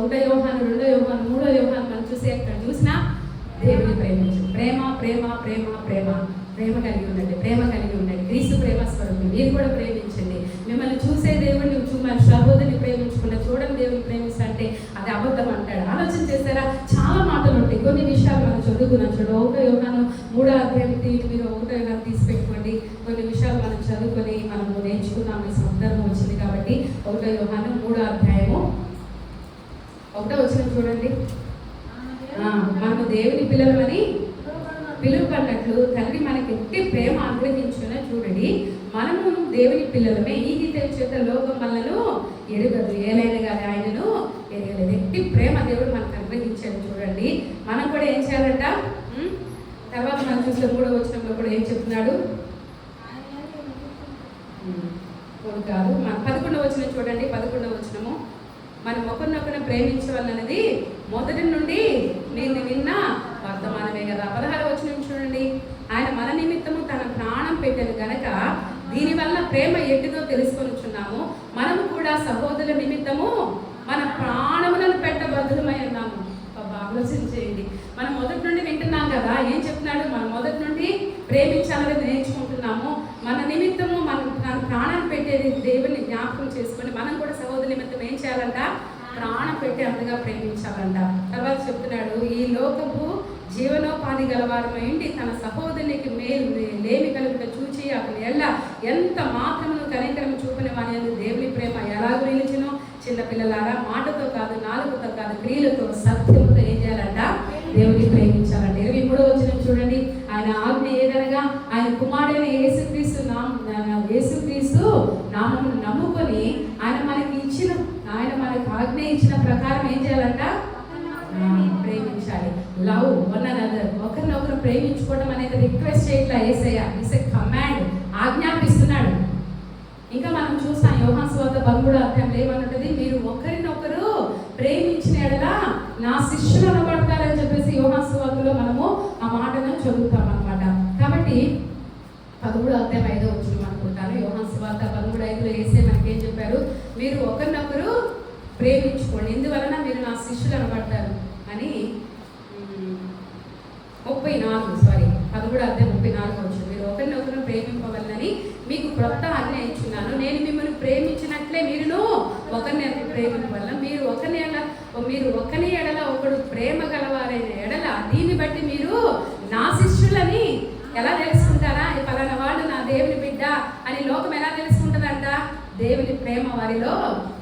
1 యోహాను, 2 యోహాను, 3 ప్రేమ ప్రేమ ప్రేమ ప్రేమ ప్రేమ కలిగి ఉండండి, ప్రేమ కలిగి ఉండండి. క్రీస్తు ప్రేమ స్వరూపం. మీరు కూడా ప్రేమించండి. మిమ్మల్ని చూసే దేవుడిని మన సహోదరిని ప్రేమించకుండా చూడని దేవుడిని ప్రేమిస్తే అది అబద్ధం అంటాడు. ఆలోచన చేశారా? చాలా మాటలు ఉంటాయి. కొన్ని విషయాలు మనం చదువుకున్నాం. చూడు, 1 యోహాను 3వ అధ్యాయం మీరు 1వ యోహాను తీసి పెట్టుకోండి. కొన్ని విషయాలు మనం చదువుకొని మనము నేర్చుకున్నాం. ఈ సందర్భం వచ్చింది కాబట్టి 1వ యోహాను 3వ అధ్యాయము 1వ వచనం చూడండి. మనము దేవుని పిల్లలమని పిలువబడినట్లు తండ్రి మనకి ఎట్టి ప్రేమ అనుగ్రహించున చూడండి, మనము దేవుని పిల్లలమే. ఈ చేత లోకం మనలను ఎరుగదు, ఏలైనా కానీ ఆయనను ఎరగలేదు. ఎట్టి ప్రేమ దేవుడు మనకు అనుగ్రహించాడు. చూడండి, మనం కూడా ఏం చేయాలంట? తర్వాత మనం చూస్తే 3వ వచనంలో కూడా ఏం చెప్తున్నాడు? కాదు, మన 11వ వచనం చూడండి. 11వ వచనము, మనం ఒకరినొకరిని ప్రేమించవాలన్నది మొదటి నుండి నేను విన్న వర్తమానమే కదా. 16వ వచనం చూడండి, ఆయన మన నిమిత్తము తన ప్రాణం పెట్టాను గనక దీనివల్ల ప్రేమ ఎట్టిదో తెలుసుకొనిచున్నాము. మనము కూడా సహోదరుల నిమిత్తము మన ప్రాణములను పెట్టబద్ధమై ఉన్నాము. ఆలోచించేయండి. మనం మొదటి నుండి వింటున్నాం కదా, ఏం చెప్తున్నాడు? మనం మొదటి నుండి ప్రేమించాలని నేర్చుకుంటున్నాము. మన నిమిత్తము మన ప్రాణాన్ని పెట్టేది దేవుని జ్ఞాపకం చేసుకొని మనం కూడా సహోదరు నిమిత్తం ఏం చేయాలంట? ప్రాణం పెట్టి అంతగా ప్రేమించాలంట. తర్వాత చెప్తున్నాడు, ఈ లోకపు జీవనోపాధి గలవారమైంది తన సహోదరునికి లేమి కలుగుట చూచి అతను ఎంత మాత్రమును కనికరం చూపని వాని దేవుని ప్రేమ ఎలాగ నిలిచినో, చిన్నపిల్లలారా మాటతో కాదు, నాలుగుతో కాదు, క్రియలతో సత్యముతో ఏం చేయాలంట? దేవుని ప్రేమించాలంట. 23వ వచనం చూడండి, ఆయన ఆజ్ఞ ఏదనగా ఆయన కుమారుడైన యేసుక్రీస్తు నామమును నమ్ముకొని ఆయన మనకి ఆజ్ఞ ఇచ్చిన ప్రకారం ఏం చేయాలంట? ప్రేమించాలి. Love one another. ఒకరినొకరు ప్రేమించుకోవడం అనేది రిక్వెస్ట్ చేయట్లా యేసయ్య, ఇట్స్ ఎ కమాండ్, ఆజ్ఞాపిస్తున్నాడు. ఇంకా మనం చూస్తాం యోహాను సువార్త 13వ అధ్యాయంలో ఏమన్నది? మీరు ఒకరినొకరు ప్రేమించిన ఎడల నా శిష్యులు అనబడతారని చెప్పేసి యోహాను సువార్తలో మనము ఆ మాటను చదువుతాం అన్నమాట. కాబట్టి 13వ అధ్యాయం 5వ వచనం అనుకుంటాను. యోహాను సువార్త 13:5లో యేసే మనకి ఏం చెప్పారు? మీరు ఒకరినొకరు ప్రేమించుకోండి, ఇందువలన మీరు నా శిష్యులు అనబడతారు అని 13వ అధ్యాయం 34 వచ్చింది. మీరు ఒకరినొకరు ప్రేమింపవలనని మీకు క్రొత్త ఆజ్ఞ ఇచ్చున్నాను. నేను మిమ్మల్ని ప్రేమించినట్లే మీరును ఒకరిని ప్రేమింపవలన. మీరు ఒకని ఎడల ఒకడు ప్రేమ గలవారైన ఎడల దీన్ని బట్టి మీరు నా శిష్యులని ఎలా తెలుసుకుంటారా? పలానా వాడు నా దేవుని బిడ్డ అని లోకం ఎలా తెలుసుకుంటుందంట? దేవుని ప్రేమ వారిలో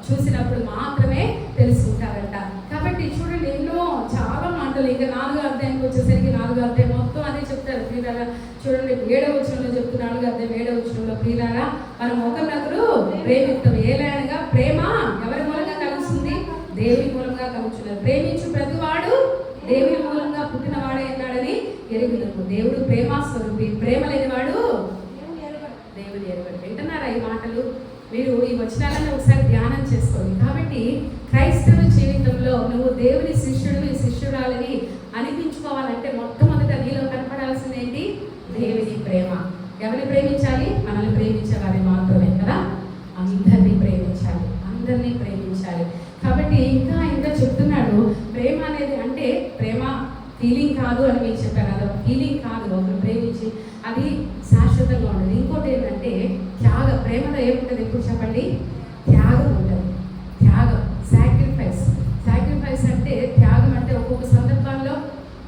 చూసినప్పుడు మాత్రమే తెలుసుకుంటారంట. కాబట్టి చూడండి, ఎన్నో చాలా మాటలు. ఇంకా 4వ అధ్యాయానికి వచ్చేసరికి 4వ అధ్యాయం మొత్తం అదే చెప్తారు. ప్రియులారా చూడండి, 7వ వచనంలో చెప్తున్న 4వ అధ్యాయం 7వ వచనంలో, ప్రియులారా మనం ఒకరినొకరు ప్రేమిస్తాం. ఏలైనగా ప్రేమ ఎవరి మూలంగా కలుగుతుంది? దేవుని మూలంగా కలుగుతున్నారు. ప్రేమించు ప్రతివాడు దేవుని మూలంగా పుట్టిన వాడే ఉన్నాడని ఎరుగుదము. దేవుడు ప్రేమ స్వరూపి, ప్రేమ లేనివాడు దేవుని ఎరుగడు. వింటున్నారా ఈ మాటలు? మీరు ఈ వచనాలను ఒకసారి ధ్యానం చేసుకోండి. కాబట్టి క్రైస్తవ జీవితంలో నువ్వు దేవుని శిష్యురాలని అనిపించుకోవాలంటే మొట్టమొదట నీలో కనపడాల్సింది ఏంటి? దేవుని ప్రేమ. ఎవరిని ప్రేమించాలి? మనల్ని ప్రేమించే వారిని మాత్రమే కదా. అందరినీ ప్రేమించాలి. కాబట్టి ఇంకా చెప్తున్నాడు, ప్రేమ అనేది అంటే ప్రేమ ఫీలింగ్ కాదు అని మీకు చెప్పారు. అది ఫీలింగ్ కాదు, ఒకరు ప్రేమించి అది శాశ్వతంగా ఉండదు. ఇంకోటి ఏంటంటే ప్రేమలో ఏముంటుంది? ఎప్పుడు చెప్పండి? త్యాగం ఉంటుంది. త్యాగం, సాక్రిఫైస్ అంటే త్యాగం అంటే ఒక్కొక్క సందర్భంలో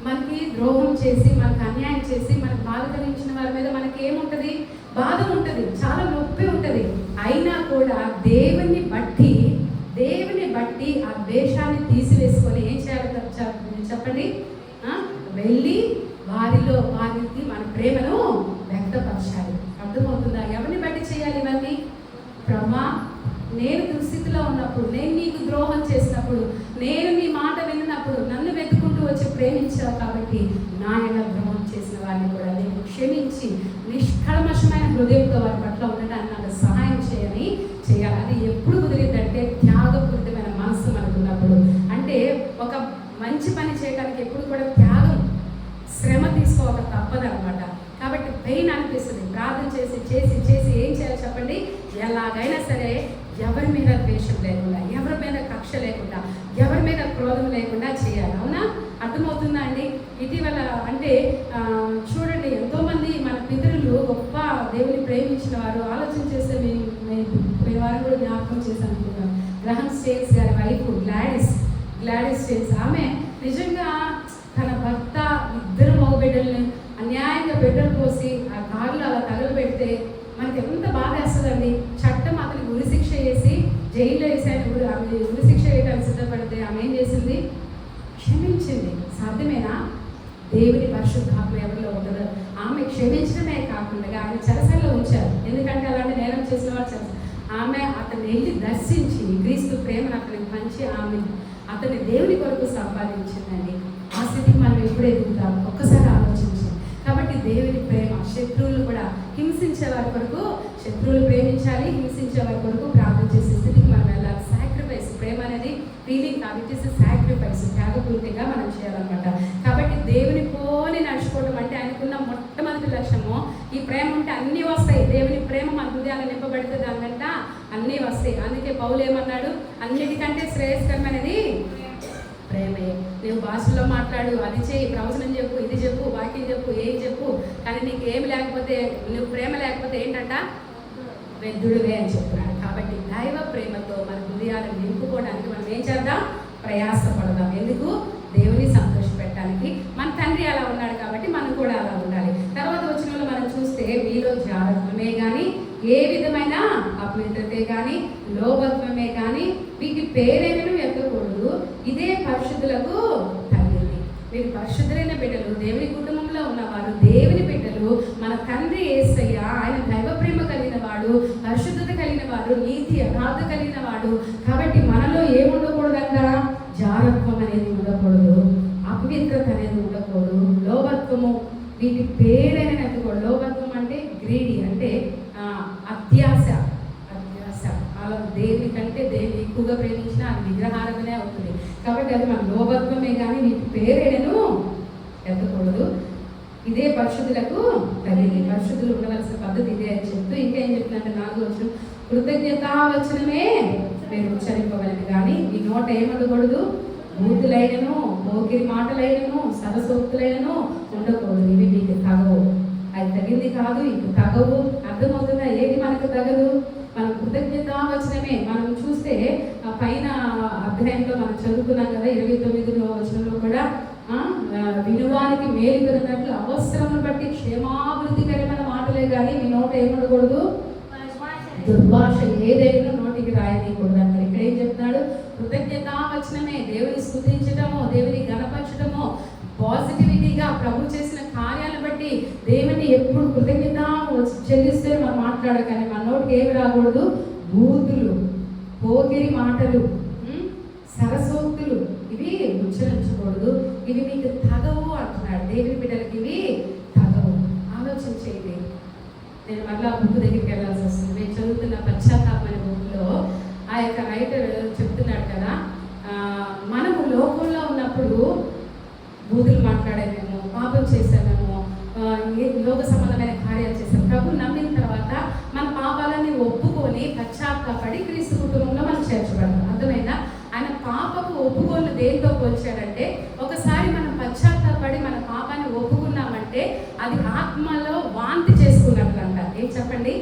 మనకి ద్రోహం చేసి, మనకు అన్యాయం చేసి, మనకు బాధ కలిగించిన వారి మీద మనకి ఏముంటుంది? బాధ ఉంటుంది, చాలా నొప్పి ఉంటుంది. అయినా కూడా దేవుని బట్టి ఆ ద్వేషాన్ని తీసివేసుకొని ఏం చేయాలి చెప్పండి? వెళ్ళి వారికి మన ప్రేమను వ్యక్తపరచాలి. అర్థమవుతుందా? ఎవరిని బట్టి చేయాలి ఇవన్నీ? ప్రభా, నేను దుస్థితిలో ఉన్నప్పుడు, నేను నీకు ద్రోహం చేసినప్పుడు, నేను నీ మాట విన్నప్పుడు నన్ను వెతుకుంటూ వచ్చి ప్రేమించావు కాబట్టి నా ఎలా ద్రోహం చేసిన వారిని కూడా నేను క్షమించి నిష్కల్మషమైన హృదయంతో వారి పట్ల ఉండడానికి నాకు సహాయం చేయాలి. అది ఎప్పుడు కుదిరిందంటే త్యాగపూరితమైన మనస్సు మనకున్నప్పుడు. అంటే ఒక మంచి పని చేయడానికి ఎప్పుడు కూడా త్యాగం, శ్రమ తీసుకోక తప్పదనమాట. కాబట్టి పెయిన్ అనిపిస్తుంది. ప్రార్థన చేసి ఏం చేయాలి చెప్పండి? ఎలాగైనా సరే ఎవరి మీద ద్వేషం లేకుండా, ఎవరి మీద కక్ష లేకుండా, ఎవరి మీద క్రోధం లేకుండా చేయాలి. అవునా? అర్థమవుతుందా అండి? ఇటీవల అంటే చూడండి, ఎంతోమంది మన పితరులు గొప్ప దేవుని ప్రేమించిన వారు. ఆలోచన చేస్తే మేము వారు కూడా జ్ఞాపకం చేసి అనుకున్నాం. గ్రహం స్టేన్స్ గారి వైఫ్ గ్లాడిస్ స్టేన్స్, ఆమె నిజంగా తన భర్త ఇద్దరు మగబిడ్డల్ని అన్యాయంగా బిడ్డలు పోసి ఆ కారులో అలా తగలబెడితే మనకి ఎంత బాధ వేస్తుందండి. చట్టం అతనికి ఉరిశిక్ష వేసి జైల్లో వేసాను, ఆమె ఉరిశిక్ష వేయడానికి సిద్ధపడితే ఆమె ఏం చేసింది? క్షమించింది. సాధ్యమేనా? దేవుని పరిశుద్ధాత్మ ఎవరిలో ఉండదు. ఆమె క్షమించడమే కాకుండా ఆయన చెరసాలలో ఉంచారు. ఎందుకంటే అలాంటి నేరం చేసిన వారు ఆమె అతన్ని వెళ్ళి దర్శించి క్రీస్తు ప్రేమను అతనికి పంచి అతని దేవుని కొరకు సంపాదించిందండి. ఆ స్థితికి మనం ఎప్పుడు ఎదుగుతాం? ఒక్కసారి ఆలోచించాం. కాబట్టి దేవుని ప్రేమ, శత్రువులు కూడా హింసించే వారి కొరకు శత్రువులు ప్రేమించాలి, హింసించే వారి కొరకు ప్రార్థన చేసే స్థితికి మనం వెళ్ళాలి. సాక్రిఫైస్, ప్రేమ అనేది ఫీలింగ్ కాదు, ఇట్ ఇస్ సాక్రిఫైస్, త్యాగపూర్తిగా మనం చేయాలన్నమాట. కాబట్టి దేవుని పోలి నడుచుకోవడం అంటే ఆయనకున్న మొట్టమొదటి లక్ష్యము ఈ ప్రేమ ఉంటే అన్నీ వస్తాయి. దేవుని ప్రేమ మన హృదయాలు నింపబడితే దాని వెంట అన్నీ వస్తాయి. అందుకే పౌలు ఏమన్నాడు? అన్నిటికంటే శ్రేయస్కరమైనది ప్రేమే. నువ్వు భాషలో మాట్లాడు, అది చేయి, ప్రవచనం చెప్పు, ఇది చెప్పు, వాక్యం చెప్పు, ఏం చెప్పు, కానీ నీకు ఏమి లేకపోతే, నువ్వు ప్రేమ లేకపోతే ఏంటంట? వెద్దుడువే అని చెప్తున్నాడు. కాబట్టి దైవ ప్రేమతో మన హృదయాలను నింపుకోవడానికి మనం ఏం చేద్దాం? ప్రయాసపడదాం. ఎందుకు? దేవుని సంతోషపెట్టడానికి. మన తండ్రి అలా ఉన్నాడు కాబట్టి మనం కూడా అలా ఉండాలి. తర్వాత వచ్చిన మనం చూస్తే మీలో జాగ్రత్తమే కానీ, ఏ విధమైన అపవిత్రతే కానీ, లోభత్వమే కానీ వీటి పేరైనను ఎక్కకూడదు. ఇదే పరిశుద్ధులకు తల్లి. మీరు పరిశుద్ధులైన బిడ్డలు, దేవుని కుటుంబంలో ఉన్నవారు, దేవుని బిడ్డలు, మన తండ్రి యేసయ్య, ఆయన దైవ ప్రేమ కలిగిన వాడు, పరిశుద్ధత కలిగిన వాడు, నీతి యథార్థత కలిగిన వాడు. కాబట్టి మనలో ఏముండకూడదంట? జారత్వం అనేది ఉండకూడదు, అపవిత్రత అనేది ఉండకూడదు, లోభత్వము వీటి పేరైన ఎక్కకూడదు. లోభత్వం అంటే గ్రీడీ, అంటే అత్యాశ. అలా దేని కంటే దేన్ని ఎక్కువగా ప్రేమించినా అది విగ్రహారాధనే అవుతుంది. కాబట్టి అది మన లోభత్వమే కానీ వీటి పేరేనను ఎత్తకూడదు. ఇదే పరిశుద్ధులకు తల్లి. పరిశుద్ధులు ఉండవలసిన పద్ధతి ఇదే అని చెప్తూ ఇంకా ఏం చెప్తుందంటే 4వ వచనం, కృతజ్ఞతావచనమే మీరు ఉచ్చరింపవలని కానీ మీ నోట ఏమనకూడదు? బూతులైనను, పోకిరి మాటలైనను, సరసోక్తులైనను ఉండకూడదు. ఇవి మీకు తగవు. అది తగింది కాదు, ఇవి తగవు. అర్థమవుతుందా? ఏది మనకు తగదు? మనం కృతజ్ఞతావచనమే. మనం చూస్తే పైన అధ్యాయంలో మనం చదువుకున్నాం కదా, 29వ వచనంలో కూడా వినువానికి మేలు కలిగినట్లు అవసరమును బట్టి క్షేమాభివృద్ధికరమైన మాటలే కానీ మీ నోట ఏమనకూడదు? దుర్భాష ఏదైనా నోటికి రాయనీయకూడదు అంటారు. ఇక్కడ ఏం చెప్తున్నాడు? కృతజ్ఞతావచనమే, దేవుని స్తుతించడము, దేవుని గణపరచడము, పాజిటివిటీగా ప్రభు చేసిన కార్యాలను బట్టి దేవుని ఎప్పుడు కృతజ్ఞత చెల్లిస్తే మనం మాట్లాడాలి. కానీ మన నోటికి ఏమి రాకూడదు? బూతులు, పోకిరి మాటలు, సరసోక్తులు ఇవి ఉచ్చరించకూడదు. ఇవి మీకు తగవు అంటున్నాడు. దేవుని బిడ్డలకి ఇవి తగవు. ఆలోచన చేయండి. నేను మళ్ళీ బుక్ దగ్గరికి వెళ్ళాల్సి వస్తుంది. నేను చదువుతున్న పశ్చాత్తాపం అనే బుక్లో ఆ యొక్క రైటర్ చెప్తున్నాడు కదా, మనము లోకంలో ఉన్నప్పుడు బూతులు మాట్లాడేమేమో, పాపం చేసామేమో, లోక సంబంధమైన కార్యాలు చేసాం. ప్రభు నమ్మిన తర్వాత మన పాపాలన్నీ ఒప్పుకొని పశ్చాత్తాపడి క్రీస్తు కుటుంబంలో మనం చేర్చబడతాం. అర్థమైందా? ఆయన పాపకు ఒప్పుకోలు దేంతో పోల్చాడంటే, ఒకసారి మనం పశ్చాత్తాపడి మన పాపాన్ని ఒప్పుకున్నామంటే అది ఆత్మలో వాంతి చేసుకున్నట్లంట. ఏం చెప్పండి?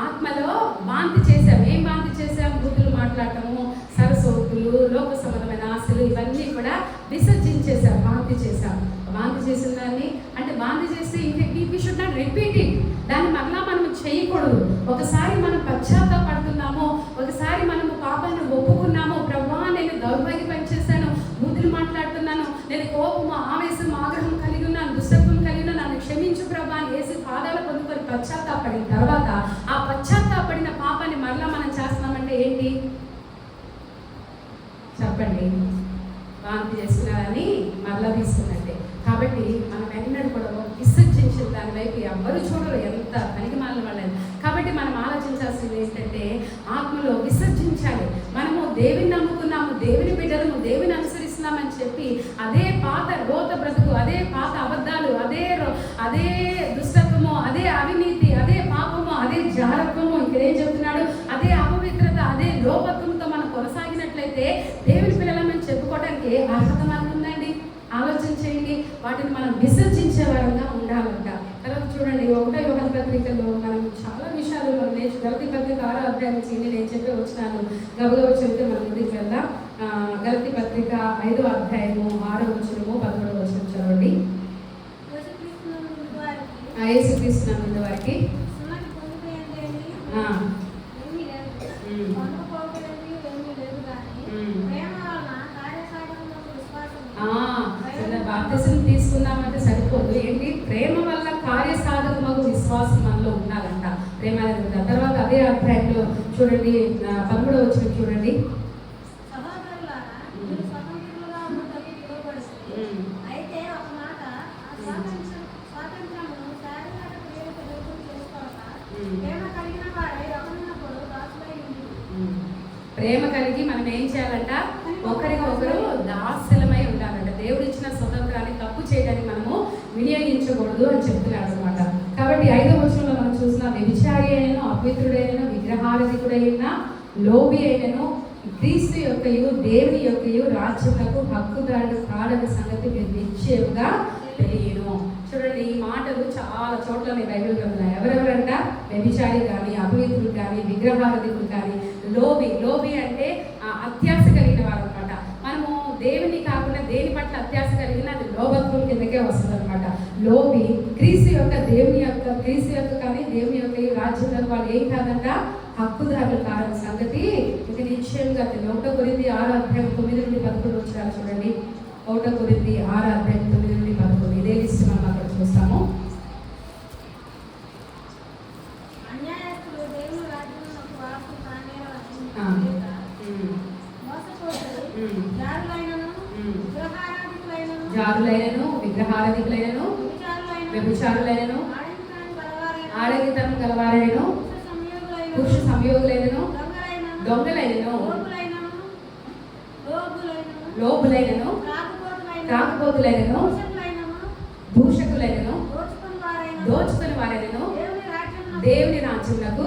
ఆత్మలో వాంతి చేసాం. ఏం వాంతి చేసాం? బూతులు మాట్లాడటము, సరసోక్తులు, లోక సంబంధమైన ఆశలు ఇవన్నీ కూడా విసర్జించేసాం, వాంతి చేసాం. వాంతి చేసిన దాన్ని అంటే వాంతి చేస్తే ఇంకా we should not repeat it. దాన్ని మరలా మనం చేయకూడదు. ఒకసారి మనం పశ్చాత్తాపడుతున్నామో, ఒకసారి మనము పాపాన్ని ఒప్పుకున్నామో, ప్రభా నేను దౌర్భాగ్య పని చేశాను, బూతులు మాట్లాడుతున్నాను, నేను కోపము, ఆవేశం, ఆగ్రహం కలిగి ఉన్నాను, దుష్టత్వం కలిగి ఉన్నాను, నన్ను క్షమించు ప్రభా అని వేసి పాదాలు పొందుకొని పశ్చాత్తాపడిన తర్వాత ఆ పశ్చాత్తాపడిన పాపాన్ని మరలా మనం చేస్తున్నామంటే ఏంటి చెప్పండి? వాంతి చేసుకున్నారని మరలా తీసుకున్నట్టే. కాబట్టి మనం ఎన్నడూ కూడా విసర్జించిన దాని వైపు ఎవ్వరు చూడరు, ఎంత పనికి మాలిన వాళ్ళని. కాబట్టి మనం ఆలోచించాల్సింది ఏంటంటే ఆత్మలో విసర్జించాలి. మనము దేవుని నమ్ముకున్నాము, దేవుని బిడ్డలము, దేవుని అనుసరిస్తున్నామని చెప్పి అదే పాత రోత బ్రతుకు, అదే పాత అబద్ధాలు, అదే దుష్టత్వము, అదే అవినీతి, అదే పాపము, అదే జారత్వము, ఇక్కడ ఏం చెప్తున్నాడు? అదే అపవిత్రత, అదే లోపత్వంతో మనం కొనసాగినట్లయితే దేవుని పిల్లలమని చెప్పుకోవడానికి అర్హత మనకు ఉందండి? ఆ మనం విసర్జించే వారంగా ఉండాలంట. తర్వాత చూడండి 1 యోహాను పత్రికలో మనం చాలా విషయాలు మనం గలతీ పత్రిక 6వ అధ్యాయం నుంచి నేను చెప్పి వచ్చినాను. గబగబా చెబితే మనం ముందుకు వెళ్దాం. గలతీ పత్రిక 5వ అధ్యాయము 6వ వచనము 11వ వచనం చదవండి. యేసుక్రీస్తు నందు వారికి బాప్తిసం తీసుకున్నామంటే సరిపోదు. ఏంటి? ప్రేమ వల్ల కార్యసాధకమగు విశ్వాసం మనలో ఉండాలంట. ప్రేమ అనేది తర్వాత అదే అధ్యాయంలో చూడండి 13వ వచనం చూడండి. ప్రేమ కలిగి మనం ఏం చేయాలంట? ఒకరికొకరు దాస్యులమై ఉండాలంట. దేవుడు ఇచ్చిన స్వతంత్రాన్ని తప్పు చేయడానికి మనము వినియోగించకూడదు అని చెప్తున్నాడు అనమాట. కాబట్టి 5వ వచనంలో మనం చూసిన వ్యభిచారి అయినను, అపవిత్రుడైనను, విగ్రహారాధికుడైన, లోబి అయినను క్రీస్తు యొక్కయు దేవుని యొక్కయు రాజ్యములకు హక్కుదారుడు కాడని సంగతి మీరు నిశ్చయముగా తెలియను. చూడండి, ఈ మాటలు చాలా చోట్ల బైబిల్లో ఉన్నాయి. ఎవరెవరంట? వ్యభిచారి కానీ, అపవిత్రులు కానీ, విగ్రహారాధికులు కానీ, లోబి అంటే అత్యాశ కలిగిన వారు అనమాట. మనము దేవుని కాకుండా దేని పట్ల అత్యాశ కలిగిన అది లోభత్వం కిందకే వస్తుంది అనమాట. లోబి క్రీస్తు యొక్క కానీ దేవుని యొక్క రాజ్యంలో వాళ్ళు ఏం కాదంట? హక్కుదారులు కారణ సంగతి ఇది నిశ్చయంగా తెలియదు. 1 కొరింథీ 6వ అధ్యాయం 9 నుండి 11 వచనాలు చూడండి. 1 కొరింథీ 6వ అధ్యాయం 9 నుండి 11 ఇదే లిస్ట్ మనం అక్కడ చూస్తాము. జారులైనను, విగ్రహారాధికులైనను, వ్యభిచారులైనను, ఆడగితనం గలవారైనను, పురుష సంయోగులైనను, దొంగలైనను, లోబులైనను, త్రాగుబోతులైనను, దూషకులైనను, దోచుకుని వారైనను దేవుని రాజ్యమునకు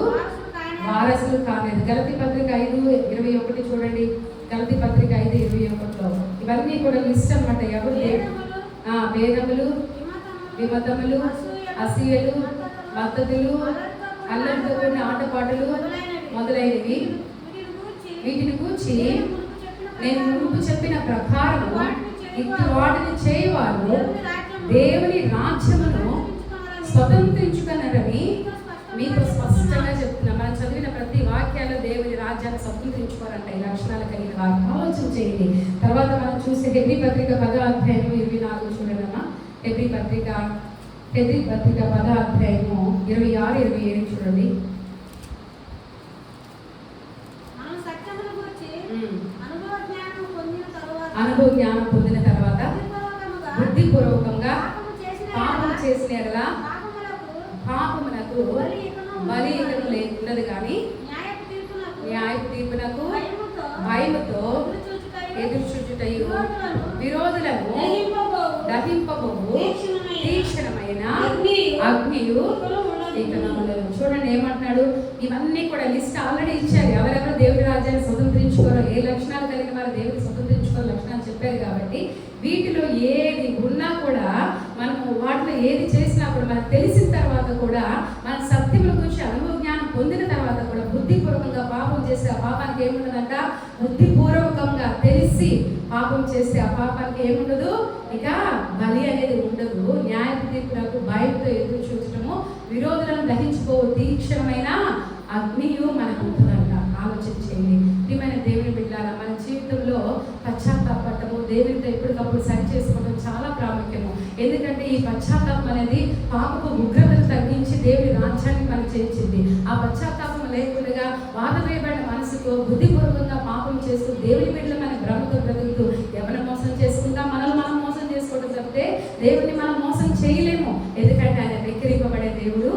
వారసులు కాలేదు. గలతీ పత్రిక 5:21 చూడండి. గలతీ పత్రిక 5:21లో ఇవన్నీ కూడా లిస్ట్ అనమాట. ఎవరు? భేదములు, విమతములు, అసూయలు, మద్దతులు, అల్లరితో కూడిన ఆటపాటలు మొదలైనవి. వీటిని గూర్చి నేను ముందు చెప్పిన ప్రకారము ఇటు వాటిని చేయవారు దేవుని రాజ్యమును స్వతంత్రించుకున్నారని మీతో స్పష్టంగా చెప్తున్నా. మనం చదివిన ప్రతి వాక్యాల్లో దేవుని రాజ్యాన్ని స్వతంత్రించుకోరంట. ఈ లక్షణాలు కలిగిన వారు ఆలోచన చేయండి. తర్వాత మనం చూస్తే హెబ్రీ పత్రిక 10వ అధ్యాయము 24 చూడమ్మా. హెబ్రీ పత్రిక 10వ అధ్యాయము 26-27 చూడండి. అనుభవ జ్ఞానం పొందిన తర్వాత బుద్ధిపూర్వకంగా పాపం చేసిన ఎడల పాపమునకు బలి ఉండదు కానీ న్యాయపు తీర్పునకు భయముతో ఎదుర్చుటయు విరోధులను దహింపబోవు తీక్షణమైన అగ్నియు ఇక నమ్మలేదు. చూడండి ఏమంటున్నాడు? ఇవన్నీ కూడా లిస్ట్ ఆల్రెడీ ఇచ్చారు. ఎవరెవరు దేవుడి రాజ్యాన్ని స్వతంత్రించుకోరో, ఏ లక్షణాలు కలిగిన వారు దేవుడిని స్వతంత్రించుకోరు లక్షణాలు చెప్పారు. కాబట్టి వీటిలో ఏది ఉన్నా కూడా మనము వాటిలో ఏది చేసినా కూడా మనకు తెలిసిన తర్వాత కూడా మన సత్యముల గురించి అనుభవ జ్ఞానం పొందిన తర్వాత కూడా బుద్ధిపూర్వకంగా పాపం చేస్తే ఆ పాపానికి ఏముండదంట? బుద్ధిపూర్వకంగా తెలిసి పాపం చేస్తే ఆ పాపానికి ఏముండదు? ఇక బలి అనేది ఉండదు. న్యాయ తీర్పునకు భయంతో ఎదురు చూడటము, విరోధులను దహించుకో తీక్షణమైన అగ్నియు మనకు ఉంటుందంట. ఆలోచించేయండి. ప్రియమైన దేవుని బిడ్డలారా, మన జీవితంలో పశ్చాత్తాపడటము, దేవునితో ఎప్పటికప్పుడు సరి చేసుకోవడం చాలా ప్రాముఖ్యము. ఎందుకంటే ఈ పశ్చాత్తాపం అనేది పాపపు ఉగ్రతను తగ్గించి దేవుని రాజ్యాన్ని మనం చేర్చింది. ఆ పశ్చాత్తాపం లేకుండా వాదవేయబడిన మనసుతో బుద్ధిపూర్వకంగా పాపం చేస్తూ దేవుని బిడ్డలు మన భ్రమతో బ్రతుకుతూ ఎవరిని మోసం చేసుకుంటా మనల్ని మనం మోసం చేసుకోవడం తప్పితే దేవుడిని మనం మోసం చేయలేము. ఎందుకంటే ఆయన వెక్కిరింపబడే దేవుడు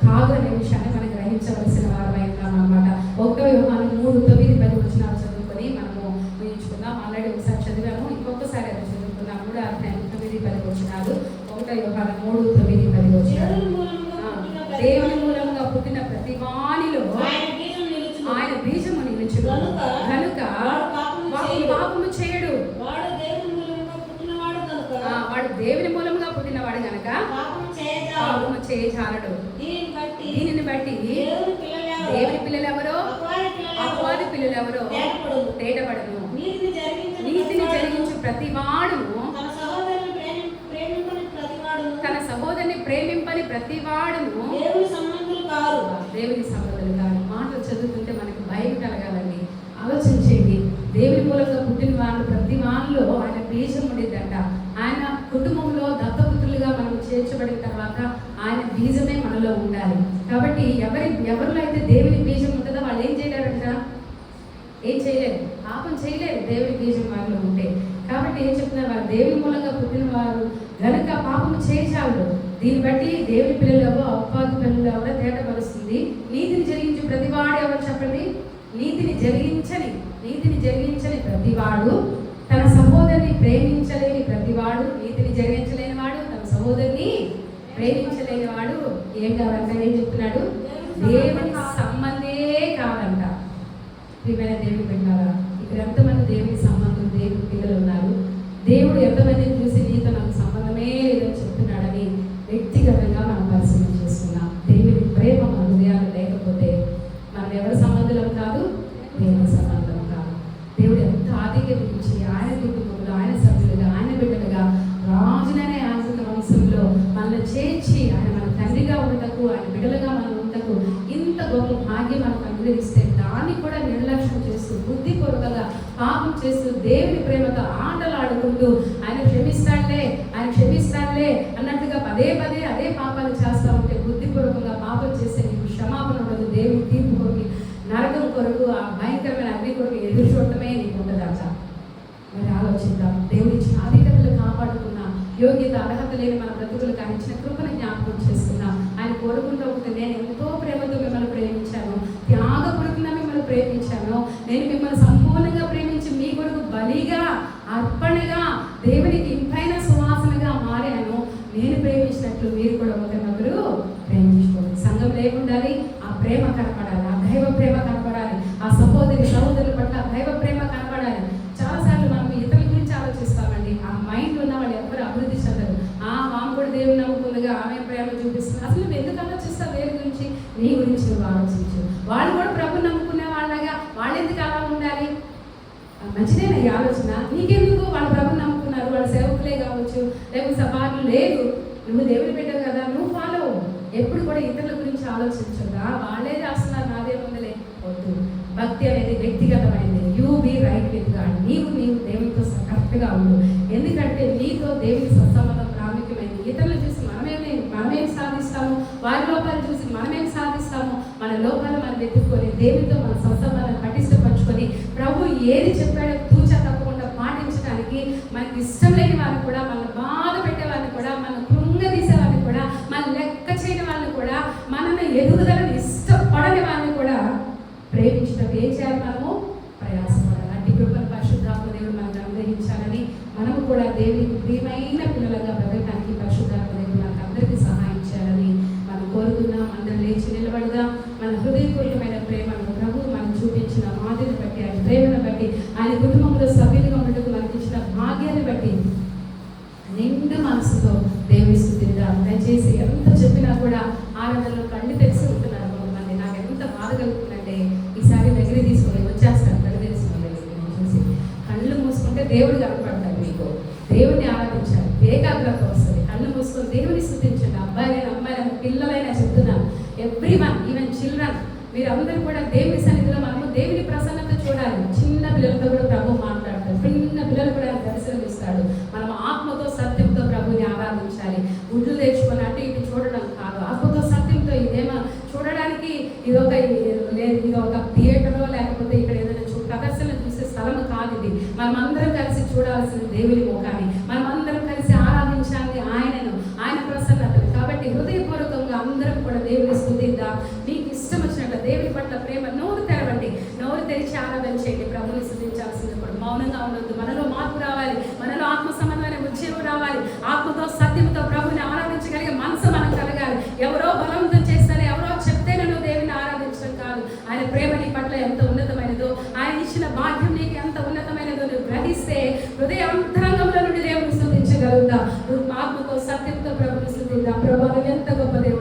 కాదు అనే విషయాన్ని మనం గ్రహించవలసిన వారమై ఉన్నాం అన్నమాట. 1 యోహాను 3:9-10 వచనాలు చదువుకొని మనము ఊహించుకుందాం. ఆల్రెడీ ఒకసారి చదివాము, ఇంకొకసారి అది చదువుకున్నాం. 3వ అధ్యాయం 9-10 వచనాలు. 1 యోహాను 3:9-10 వచనాలు. దేవుని మూలంగా పుట్టిన ప్రతి వానిలో ఆయన బీజము నిలుచును కనుక వాడు పాపము చేయడు. వాడు దేవుని మూలంగా పుట్టిన పాపము చేయజాలడు. దీనిని బట్టి దేవుని పిల్లలు ఎవరో అపవాది పిల్లలు ఎవరో తేటపడను. నీతిని జరిగించు ప్రతి వాడును తన సహోదరుని ప్రేమింపని ప్రతి వాడును దేవుని సంబంధులు కాదు. మాటలు చదువుతుంటే మనకు భయం కలగాలండి. ఆలోచించండి. దేవుని మూలంగా పుట్టిన వాళ్ళు ప్రతి వాళ్ళలో ఆయన బీజం ఉండేదంట. ఆయన కుటుంబంలో దత్తపుత్రులుగా మనం చేర్చబడిన తర్వాత ఆయన బీజమే మనలో ఉండాలి. కాబట్టి ఎవరిలో అయితే దేవుని బీజం ఉంటుందో వాళ్ళు ఏం చేయలేరంట, ఏం చేయలేరు, పాపం చేయలేరు దేవుని బీజం వారిలో ఉంటే. కాబట్టి ఏం చెప్తున్నారు, వారు దేవుని మూలంగా పుట్టిన వారు గనుక పాపము చేయచాలు. దీన్ని బట్టి దేవుని పిల్లలు ఎవరో అపవాది పిల్లలు ఎవరో తేటపరుస్తుంది. నీతిని జరిగించి ప్రతివాడు ఎవరు చెప్పండి, నీతిని జరిగించని ప్రతివాడు, తన సహోదరిని ప్రేమించలేని ప్రతివాడు, నీతిని జరిగించలేని వాడు, తన సహోదరిని ప్రేమించలేని వాడు ఏం కావాలంట, ఏం చెప్తున్నాడు, దేవుని సంబంధే కాదంట. ప్రియమైన దేవుని పెట్టారా, ఇక్కడ ఎంతమంది దేవుని సంబంధం దేవుని పిల్లలు ఉన్నారు? దేవుడు ఎంతమందిని చూసి నీతో నాకు సంబంధమే లేదని చెప్తున్నాడని వ్యక్తిగతంగా మనం పరిశీలన చేసుకున్నాం. దేవుని ప్రేమ మన హృదయాలు లేకపోతే మనం ఎవరి సంబంధం కాదు, దేవుని సంబంధం కాదు. దేవుడు ఎంత ఆధిక్యమించి ఆయన కుటుంబంలో, ఆయన సభ్యులుగా, ఆయన బిడ్డలుగా, రాజుననే ఆయన వంశంలో మనల్ని చేర్చి ఆయన మన తండ్రిగా ఉండటకు, ఆయన బిడ్డలుగా మనం ఉండటకు ఇంత గొప్ప భాగ్యం మనకు అనుగ్రహిస్తే దాన్ని కూడా నిర్లక్ష్యం చేస్తూ, బుద్ధిపూర్వకంగా పాపం చేస్తూ, దేవుని ప్రేమతో ఆటలాడుకుంటూ ఆయన క్షమిస్తాడులే అన్నట్టుగా పదే పదే అదే పాపాలు చేస్తూ ఉంటే బుద్ధిపూర్వకంగా పాపం చేస్తే నీకు క్షమాపణ ఉండదు. దేవుని తీర్పు కొరకు, నరకం కొరకు, ఆ భయంకరమైన అగ్ని కొరకు ఎదురు చూడటమే నీకు ఉండదట. మరి ఆలోచిద్దాం. దేవుడి ఇచ్చిన ఆధిక్యతలు కాపాడుకున్న యోగ్యత అర్హత లేని మన బ్రతుకులకు ఆయన ఇచ్చిన కృపను జ్ఞాపకం చేసుకున్నాం. ఆయన కోరుకుంటూ ఉంటే నేను ఎంతో ప్రేమతో మిమ్మల్ని ప్రేమించాను, త్యాగపూర్వకంగా మిమ్మల్ని ప్రేమించాను, నేను మిమ్మల్ని సంపూర్ణంగా ప్రేమించి మీ కొరకు బలిగా, అర్పణగా, దేవునికి ఇంపైన సువాసనగా మారాను. నేను ప్రేమించినట్లు మీరు కూడా ఒకరినొకరు ప్రేమించుకోండి. సంఘంలో ఏముండాలి? ఆ ప్రేమ కనపడాలి, ఆ దైవ ప్రేమ కనపడాలి, ఆ సహోదరుల పట్ల దైవ ప్రేమ కనపడాలి. చాలాసార్లు మనం ఇతరుల గురించి ఆలోచిస్తామండి. ఆ మైండ్ ఉన్న వాళ్ళు ఎవరు అభివృద్ధి చెందరు. ఆమె కూడా దేవుని నమ్ముకుందిగా, ఆమె ప్రేమ చూపిస్తుంది. అసలు నువ్వు ఎందుకు ఆలోచిస్తావు వేరే గురించి? నీ గురించి నువ్వు ఆలోచించు. వాళ్ళు కూడా ప్రభు నమ్ముకునే వాళ్ళగా వాళ్ళు ఎందుకు అలా ఉండాలి? మంచిదేనా ఈ ఆలోచన? నీకెందుకు? వాళ్ళు ప్రభు నమ్ముకున్నారు, వాళ్ళ సేవకులే కావచ్చు, లేకపోతే సభలు లేదు, నువ్వు దేవుని బిడ్డవు కదా, నువ్వు ఫాలో. ఎప్పుడు కూడా ఇతరుల గురించి ఆలోచించదా, వాళ్ళే చేస్తున్నారు నాదేముందలే. వద్దు. భక్తి అనేది వ్యక్తిగతమైనది. You be right with god. నీవు దేవునితో కరెక్ట్గా ఉండు. ఎందుకంటే నీతో దేవుని సత్సంబంధం ప్రాముఖ్యమైనది. ఇతరులు చూసి మనమేం సాధిస్తాము, వారి లోపాలు చూసి మనమేం సాధిస్తాము, మన లోపాలు మనం వెతుక్కొని దేవునితో మన సత్సంబంధాన్ని పటిష్టపరచుకొని ప్రభు ఏది చెప్పాడో తూచా తప్పకుండా పాటించడానికి, మనకి ఇష్టం లేని వారిని కూడా, మన బాధ పెట్టే వారిని కూడా, మన కృంగదీసే వారిని కూడా, మన లెక్క చేయని వాళ్ళని కూడా, మనల్ని ఎదుగుదలని ఇష్టపడని వారిని కూడా ప్రేమించడం ఏం చేయాలి? మనము ప్రయాసపడాలి. అట్టి కృపను పరిశుద్ధాత్మ దేవుడు మనకు అనుగ్రహించాలని, మనము కూడా దేవునికి ప్రియమైన పిల్లలుగా బ్రతకడానికి పరిశుద్ధాత్మ దేవుడు మనకు అందరికీ సహాయం చేయాలని మనం కోరుకుందాం. అందరం లేచి నిలబడదాం. మన హృదయపూర్వకమైన ప్రేమను ప్రభు మనం చూపించిన మాదిరిని బట్టి, ఆయన ప్రేమను బట్టి, ఆయన కుటుంబంలో సభ్యులుగా ఉండటకు మనకి ఇచ్చిన భాగ్యాన్ని బట్టి నిండు మనసుతో దేవుని స్తుతిద్దాం. దయచేసి ఎంత చెప్పినా కూడా ఆరాధనలో కళ్ళు తెలిసి ఉంటున్నారు కొంతమంది. నాకు ఎంత బాధ కలుగుతుందంటే, ఈసారి దగ్గర తీసుకొని వచ్చేస్తాను కళ్ళు తెలుసుకుని చూసి. కళ్ళు మూసుకుంటే దేవుడు కనపడతాడు. మీకు దేవుడిని ఆరాధించాలి, ఏకాగ్రత వస్తుంది. కళ్ళు మూసుకొని దేవుని స్తుతించండి. అబ్బాయిలైనా అమ్మాయిలైనా పిల్లలైనా చెప్తున్నాను, ఎవ్రీవన్, ఈవెన్ చిల్డ్రన్, మీరు అందరూ కూడా దేవుని సన్నిధిలో మనము దేవుని ప్రసన్నత చూడాలి. చిన్న పిల్లలతో కూడా ప్రభు మాట్లాడతాడు, చిన్న పిల్లలు కూడా దర్శనం ఇస్తాడు. మనం ఆత్మతో సత్యంతో ప్రభుని ఆరాధించాలి. గుడ్లు తెచ్చుకొని అటు ఇటు చూడడం కాదు, ఆత్మతో సత్యంతో. ఇదేమో చూడడానికి ఇది ఒక థియేటరో లేకపోతే ఇక్కడ ఏదైనా ప్రదర్శన చూసే స్థలం కాదు ఇది. మనం అందరం కలిసి చూడాల్సిన దేవుని ముఖాన్ని, మనం అందరం కలిసి ఆరాధించాలి ఆయనను, ఆయన ప్రసన్నతను. కాబట్టి హృదయపూర్వకంగా అందరం కూడా దేవుని స్తుతిద్దాం. మీకు ఇష్టం వచ్చినట్టు దేవుని పట్ల ప్రేమ నోరు తెరవండి, నోరు తెరిచి ఆరాధన చేయండి. ప్రభుని స్తుతించాల్సింది కూడా మౌనంగా ఉండొద్దు. మనలో మార్పు రావాలి, మనలో ఆత్మ సంబంధమైన ఉద్యమం రావాలి. ఆత్మతో సత్యంతో ప్రభుని ఆరాధించగలిగే మనసు మనం కలగాలి. ఎవరో బలవంతం చేస్తారో, ఎవరో చెప్తేనే నువ్వు దేవుని ఆరాధించడం కాదు. ఆయన ప్రేమ నీ పట్ల ఎంత ఉన్నతమైనదో, ఆయన ఇచ్చిన భాగ్యం నీకు ఎంత ఉన్నతమైనదో నువ్వు గ్రహిస్తే హృదయ అంతరంగంలో నుండి దేవుని స్తుతించగలుగుతా. ఆత్మతో సత్యంతో ప్రభుని స్తుతి స్తుతిద్దాం. ప్రభా నువ్వు ఎంత గొప్ప దేవుడు.